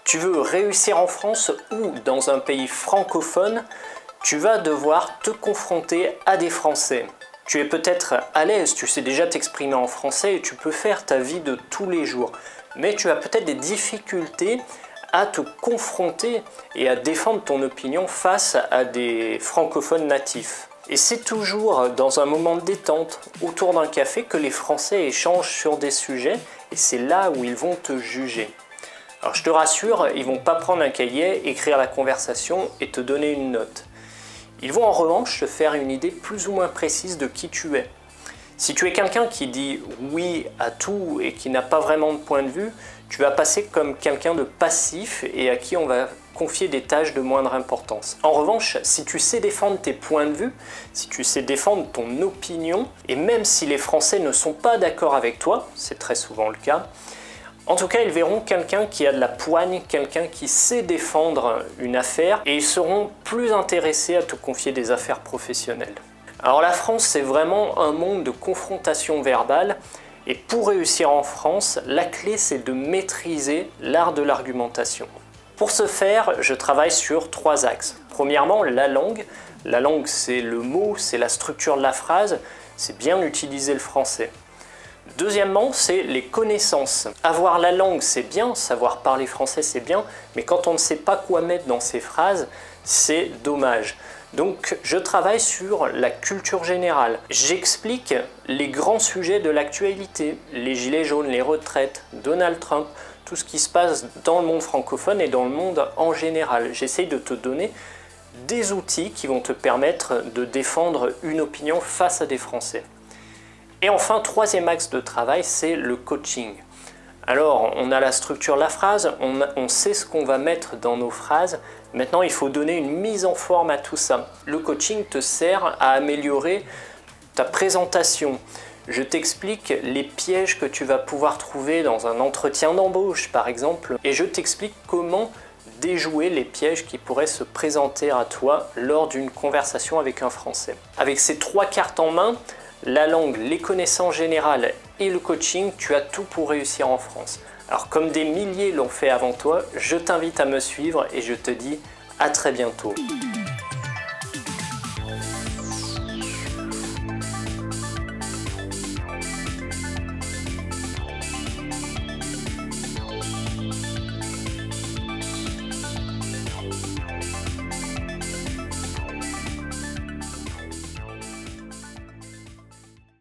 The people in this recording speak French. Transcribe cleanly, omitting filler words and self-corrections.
Tu veux réussir en France ou dans un pays francophone, tu vas devoir te confronter à des Français. Tu es peut-être à l'aise, tu sais déjà t'exprimer en français et tu peux faire ta vie de tous les jours. Mais tu as peut-être des difficultés à te confronter et à défendre ton opinion face à des francophones natifs. Et c'est toujours dans un moment de détente, autour d'un café, que les Français échangent sur des sujets et c'est là où ils vont te juger. Alors je te rassure, ils ne vont pas prendre un cahier, écrire la conversation et te donner une note. Ils vont en revanche te faire une idée plus ou moins précise de qui tu es. Si tu es quelqu'un qui dit oui à tout et qui n'a pas vraiment de point de vue, tu vas passer comme quelqu'un de passif et à qui on va confier des tâches de moindre importance. En revanche, si tu sais défendre tes points de vue, si tu sais défendre ton opinion, et même si les Français ne sont pas d'accord avec toi, c'est très souvent le cas, en tout cas, ils verront quelqu'un qui a de la poigne, quelqu'un qui sait défendre une affaire et ils seront plus intéressés à te confier des affaires professionnelles. Alors la France, c'est vraiment un monde de confrontation verbale et pour réussir en France, la clé c'est de maîtriser l'art de l'argumentation. Pour ce faire, je travaille sur 3 axes. Premièrement, la langue. La langue, c'est le mot, c'est la structure de la phrase, c'est bien utiliser le français. Deuxièmement, c'est les connaissances. Avoir la langue, c'est bien, savoir parler français, c'est bien, mais quand on ne sait pas quoi mettre dans ses phrases, c'est dommage. Donc, je travaille sur la culture générale. J'explique les grands sujets de l'actualité, les gilets jaunes, les retraites, Donald Trump, tout ce qui se passe dans le monde francophone et dans le monde en général. J'essaye de te donner des outils qui vont te permettre de défendre une opinion face à des Français. Et enfin, troisième axe de travail, c'est le coaching. Alors, on a la structure de la phrase, on sait ce qu'on va mettre dans nos phrases. Maintenant, il faut donner une mise en forme à tout ça. Le coaching te sert à améliorer ta présentation. Je t'explique les pièges que tu vas pouvoir trouver dans un entretien d'embauche, par exemple. Et je t'explique comment déjouer les pièges qui pourraient se présenter à toi lors d'une conversation avec un Français. Avec ces 3 cartes en main, la langue, les connaissances générales et le coaching, tu as tout pour réussir en France. Alors comme des milliers l'ont fait avant toi, je t'invite à me suivre et je te dis à très bientôt.